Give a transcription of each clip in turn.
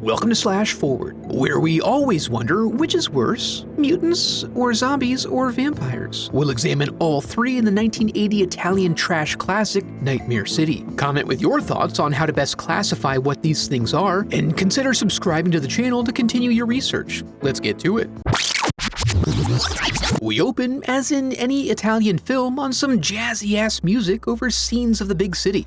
Welcome to Slash Forward, where we always wonder which is worse, mutants or zombies or vampires. We'll examine all three in the 1980 Italian trash classic Nightmare City. Comment with your thoughts on how to best classify what these things are, and consider subscribing to the channel to continue your research. Let's get to it. We open, as in any Italian film, on some jazzy-ass music over scenes of the big city.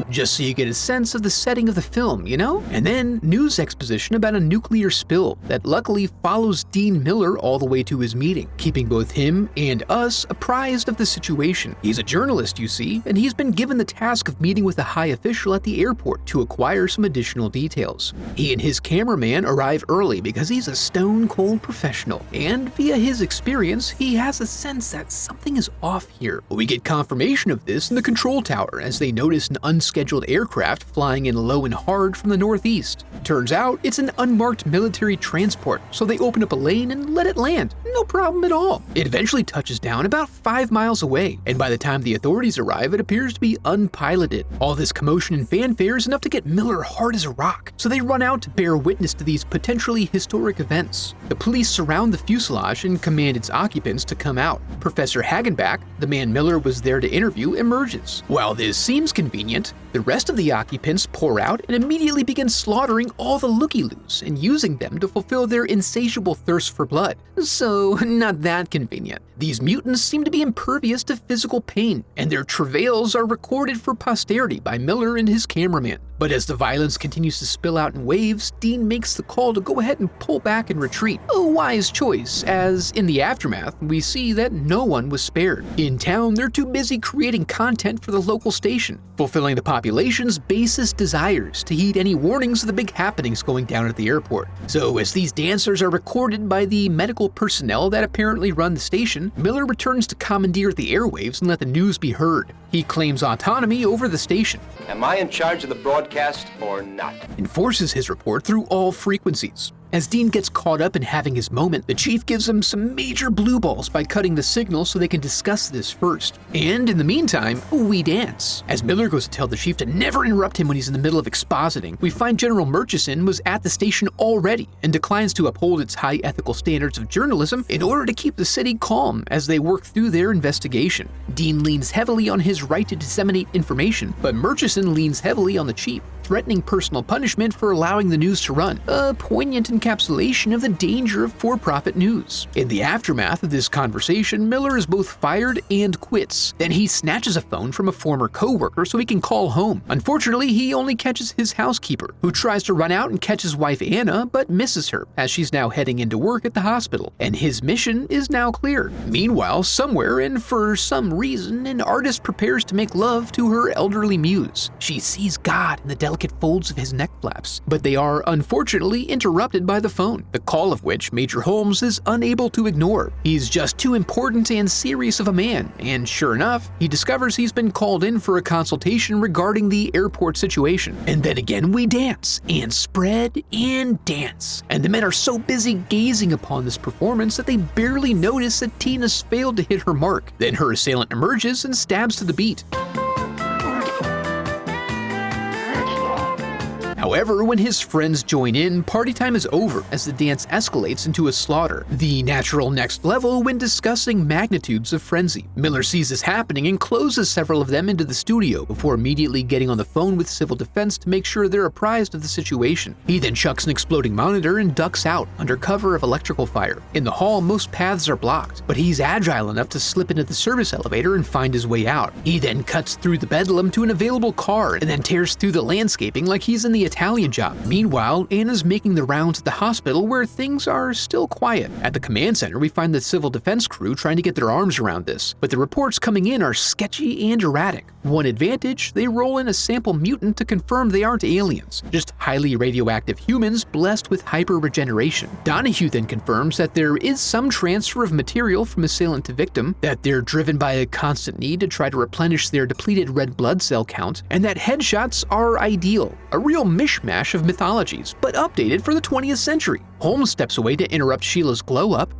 Just so you get a sense of the setting of the film, you know? And then news exposition about a nuclear spill that luckily follows Dean Miller all the way to his meeting, keeping both him and us apprised of the situation. He's a journalist, you see, and he's been given the task of meeting with a high official at the airport to acquire some additional details. He and his cameraman arrive early because he's a stone-cold professional, and via his experience, he has a sense that something is off here. We get confirmation of this in the control tower as they notice an unscheduled aircraft flying in low and hard from the northeast. Turns out it's an unmarked military transport, so they open up a lane and let it land. No problem at all. It eventually touches down about 5 miles away, and by the time the authorities arrive, it appears to be unpiloted. All this commotion and fanfare is enough to get Miller hard as a rock, so they run out to bear witness to these potentially historic events. The police surround the fuselage and command its occupants to come out. Professor Hagenbach, the man Miller was there to interview, emerges. While this seems convenient, the rest of the occupants pour out and immediately begin slaughtering all the looky-loos and using them to fulfill their insatiable thirst for blood. So, not that convenient. These mutants seem to be impervious to physical pain, and their travails are recorded for posterity by Miller and his cameraman. But as the violence continues to spill out in waves, Dean makes the call to go ahead and pull back and retreat. A wise choice, as in the aftermath, we see that no one was spared. In town, they're too busy creating content for the local station, fulfilling the population's basest desires to heed any warnings of the big happenings going down at the airport. So as these dancers are recorded by the medical personnel that apparently run the station, Miller returns to commandeer the airwaves and let the news be heard. He claims autonomy over the station. Am I in charge of the broadcast or not? Enforces his report through all frequencies. As Dean gets caught up in having his moment, the chief gives him some major blue balls by cutting the signal so they can discuss this first. And in the meantime, we dance. As Miller goes to tell the chief to never interrupt him when he's in the middle of expositing, we find General Murchison was at the station already and declines to uphold its high ethical standards of journalism in order to keep the city calm as they work through their investigation. Dean leans heavily on his right to disseminate information, but Murchison leans heavily on the chief, threatening personal punishment for allowing the news to run, a poignant encapsulation of the danger of for-profit news. In the aftermath of this conversation, Miller is both fired and quits. Then he snatches a phone from a former co-worker so he can call home. Unfortunately, he only catches his housekeeper, who tries to run out and catch his wife Anna, but misses her, as she's now heading into work at the hospital, and his mission is now clear. Meanwhile, somewhere, and for some reason, an artist prepares to make love to her elderly muse. She sees God in the delicate folds of his neck flaps, but they are unfortunately interrupted by the phone, the call of which Major Holmes is unable to ignore. He's just too important and serious of a man, and sure enough, he discovers he's been called in for a consultation regarding the airport situation. And then again we dance, and spread, and dance. And the men are so busy gazing upon this performance that they barely notice that Tina's failed to hit her mark. Then her assailant emerges and stabs to the beat. However, when his friends join in, party time is over as the dance escalates into a slaughter, the natural next level when discussing magnitudes of frenzy. Miller sees this happening and closes several of them into the studio before immediately getting on the phone with civil defense to make sure they're apprised of the situation. He then chucks an exploding monitor and ducks out under cover of electrical fire. In the hall, most paths are blocked, but he's agile enough to slip into the service elevator and find his way out. He then cuts through the bedlam to an available car and then tears through the landscaping like he's in the Italian Job. Meanwhile, Anna's making the rounds at the hospital where things are still quiet. At the command center, we find the civil defense crew trying to get their arms around this, but the reports coming in are sketchy and erratic. One advantage, they roll in a sample mutant to confirm they aren't aliens, just highly radioactive humans blessed with hyper-regeneration. Donahue then confirms that there is some transfer of material from assailant to victim, that they're driven by a constant need to try to replenish their depleted red blood cell count, and that headshots are ideal, a real mishmash of mythologies, but updated for the 20th century. Holmes steps away to interrupt Sheila's glow-up.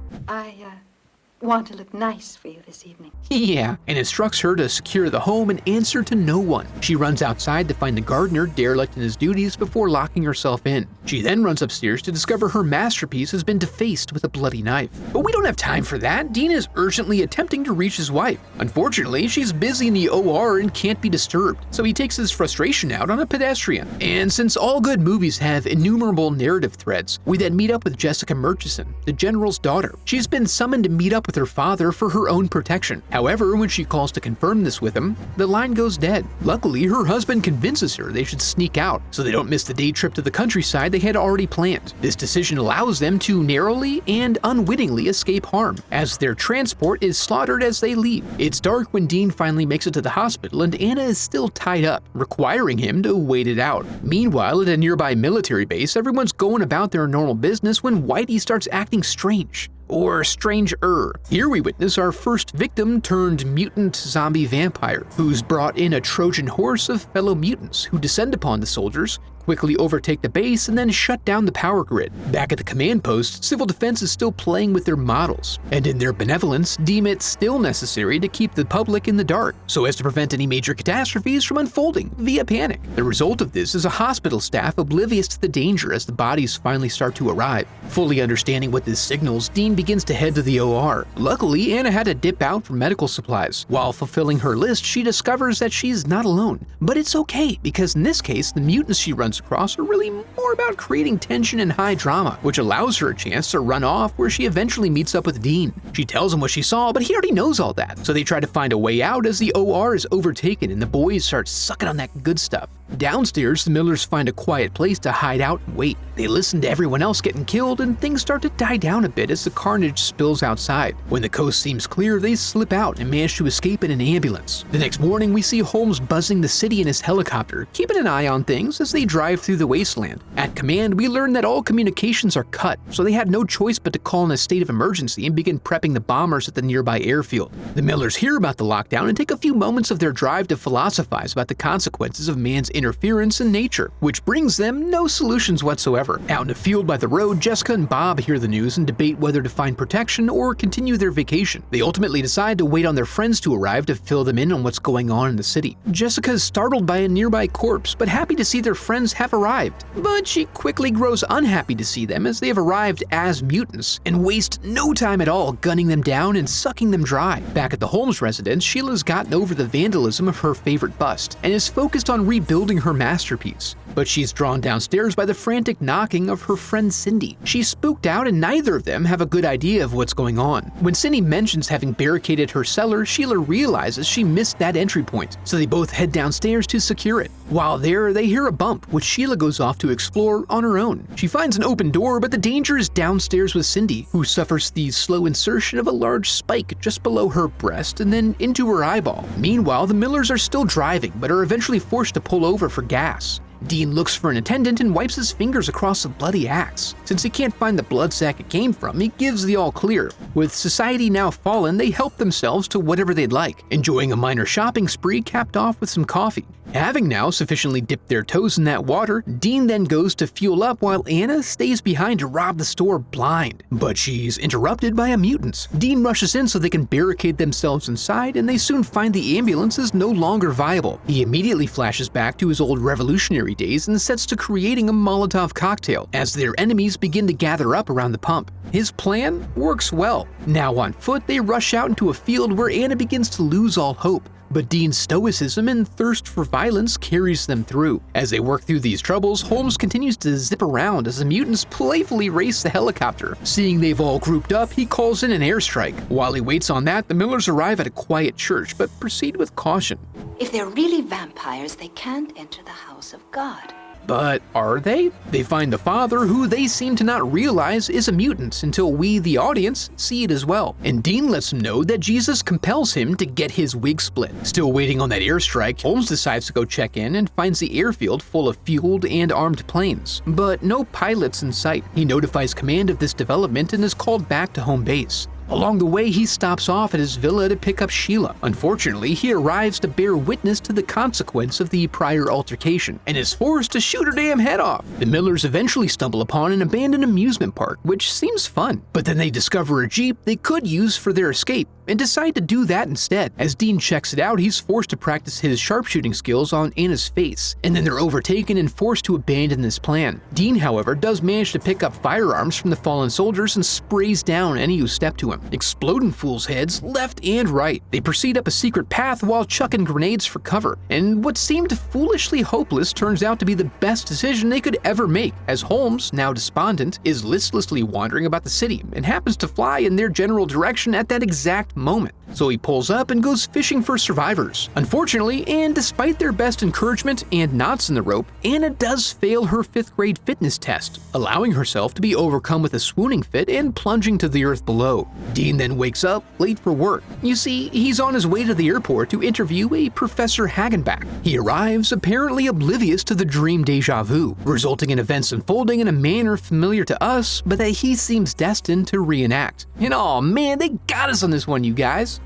want to look nice for you this evening. Yeah, and instructs her to secure the home and answer to no one. She runs outside to find the gardener derelict in his duties before locking herself in. She then runs upstairs to discover her masterpiece has been defaced with a bloody knife. But we don't have time for that. Dean is urgently attempting to reach his wife. Unfortunately, she's busy in the OR and can't be disturbed, so he takes his frustration out on a pedestrian. And since all good movies have innumerable narrative threads, we then meet up with Jessica Murchison, the general's daughter. She's been summoned to meet up with her father for her own protection. However, when she calls to confirm this with him, the line goes dead. Luckily, her husband convinces her they should sneak out so they don't miss the day trip to the countryside they had already planned. This decision allows them to narrowly and unwittingly escape harm, as their transport is slaughtered as they leave. It's dark when Dean finally makes it to the hospital and Anna is still tied up, requiring him to wait it out. Meanwhile, at a nearby military base, everyone's going about their normal business when Whitey starts acting strange. Or stranger. Here we witness our first victim turned mutant zombie vampire, who's brought in a Trojan horse of fellow mutants who descend upon the soldiers, quickly overtake the base, and then shut down the power grid. Back at the command post, Civil Defense is still playing with their models, and in their benevolence, deem it still necessary to keep the public in the dark, so as to prevent any major catastrophes from unfolding via panic. The result of this is a hospital staff oblivious to the danger as the bodies finally start to arrive. Fully understanding what this signals, Dean begins to head to the OR. Luckily, Anna had to dip out for medical supplies. While fulfilling her list, she discovers that she's not alone. But it's okay, because in this case, the mutants she runs across are really more about creating tension and high drama, which allows her a chance to run off where she eventually meets up with Dean. She tells him what she saw, but he already knows all that, so they try to find a way out as the OR is overtaken and the boys start sucking on that good stuff. Downstairs, the Millers find a quiet place to hide out and wait. They listen to everyone else getting killed, and things start to die down a bit as the carnage spills outside. When the coast seems clear, they slip out and manage to escape in an ambulance. The next morning, we see Holmes buzzing the city in his helicopter, keeping an eye on things as they drive through the wasteland. At command, we learn that all communications are cut, so they have no choice but to call in a state of emergency and begin prepping the bombers at the nearby airfield. The Millers hear about the lockdown and take a few moments of their drive to philosophize about the consequences of man's interference in nature, which brings them no solutions whatsoever. Out in the field by the road, Jessica and Bob hear the news and debate whether to find protection or continue their vacation. They ultimately decide to wait on their friends to arrive to fill them in on what's going on in the city. Jessica is startled by a nearby corpse, but happy to see their friends have arrived. But she quickly grows unhappy to see them as they have arrived as mutants and waste no time at all gunning them down and sucking them dry. Back at the Holmes residence, Sheila's gotten over the vandalism of her favorite bust and is focused on rebuilding her masterpiece. But she's drawn downstairs by the frantic knocking of her friend Cindy. She's spooked out and neither of them have a good idea of what's going on. When Cindy mentions having barricaded her cellar, Sheila realizes she missed that entry point, so they both head downstairs to secure it. While there, they hear a bump, which Sheila goes off to explore on her own. She finds an open door, but the danger is downstairs with Cindy, who suffers the slow insertion of a large spike just below her breast and then into her eyeball. Meanwhile, the Millers are still driving, but are eventually forced to pull over for gas. Dean looks for an attendant and wipes his fingers across the bloody axe. Since he can't find the blood sack it came from, he gives the all clear. With society now fallen, they help themselves to whatever they'd like, enjoying a minor shopping spree capped off with some coffee. Having now sufficiently dipped their toes in that water, Dean then goes to fuel up while Anna stays behind to rob the store blind. But she's interrupted by a mutant. Dean rushes in so they can barricade themselves inside, and they soon find the ambulance is no longer viable. He immediately flashes back to his old revolutionary days and sets to creating a Molotov cocktail as their enemies begin to gather up around the pump. His plan works well. Now on foot, they rush out into a field where Anna begins to lose all hope. But Dean's stoicism and thirst for violence carries them through. As they work through these troubles, Holmes continues to zip around as the mutants playfully race the helicopter. Seeing they've all grouped up, he calls in an airstrike. While he waits on that, the Millers arrive at a quiet church, but proceed with caution. If they're really vampires, they can't enter the house of God. But are they? They find the father, who they seem to not realize is a mutant until we, the audience, see it as well. And Dean lets him know that Jesus compels him to get his wig split. Still waiting on that airstrike, Holmes decides to go check in and finds the airfield full of fueled and armed planes, but no pilots in sight. He notifies command of this development and is called back to home base. Along the way, he stops off at his villa to pick up Sheila. Unfortunately, he arrives to bear witness to the consequence of the prior altercation and is forced to shoot her damn head off. The Millers eventually stumble upon an abandoned amusement park, which seems fun, but then they discover a jeep they could use for their escape and decide to do that instead. As Dean checks it out, he's forced to practice his sharpshooting skills on Anna's face, and then they're overtaken and forced to abandon this plan. Dean, however, does manage to pick up firearms from the fallen soldiers and sprays down any who step to him, exploding fools' heads left and right. They proceed up a secret path while chucking grenades for cover, and what seemed foolishly hopeless turns out to be the best decision they could ever make, as Holmes, now despondent, is listlessly wandering about the city and happens to fly in their general direction at that exact moment. So he pulls up and goes fishing for survivors. Unfortunately, and despite their best encouragement and knots in the rope, Anna does fail her 5th grade fitness test, allowing herself to be overcome with a swooning fit and plunging to the earth below. Dean then wakes up late for work. You see, he's on his way to the airport to interview a Professor Hagenbach. He arrives apparently oblivious to the dream deja vu, resulting in events unfolding in a manner familiar to us, but that he seems destined to reenact. And aw man, they got us on this one, you guys.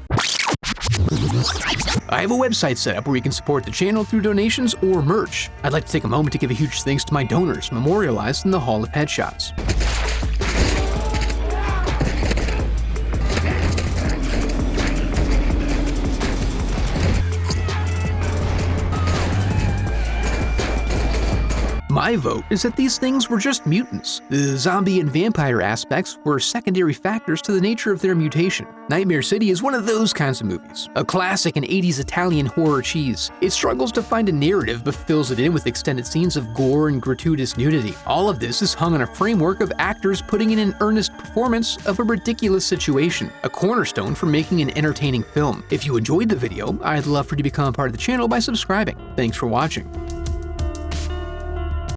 I have a website set up where you can support the channel through donations or merch. I'd like to take a moment to give a huge thanks to my donors memorialized in the Hall of Headshots. My vote is that these things were just mutants. The zombie and vampire aspects were secondary factors to the nature of their mutation. Nightmare City is one of those kinds of movies, a classic and 80s Italian horror cheese. It struggles to find a narrative but fills it in with extended scenes of gore and gratuitous nudity. All of this is hung on a framework of actors putting in an earnest performance of a ridiculous situation, a cornerstone for making an entertaining film. If you enjoyed the video, I'd love for you to become a part of the channel by subscribing. Thanks for watching.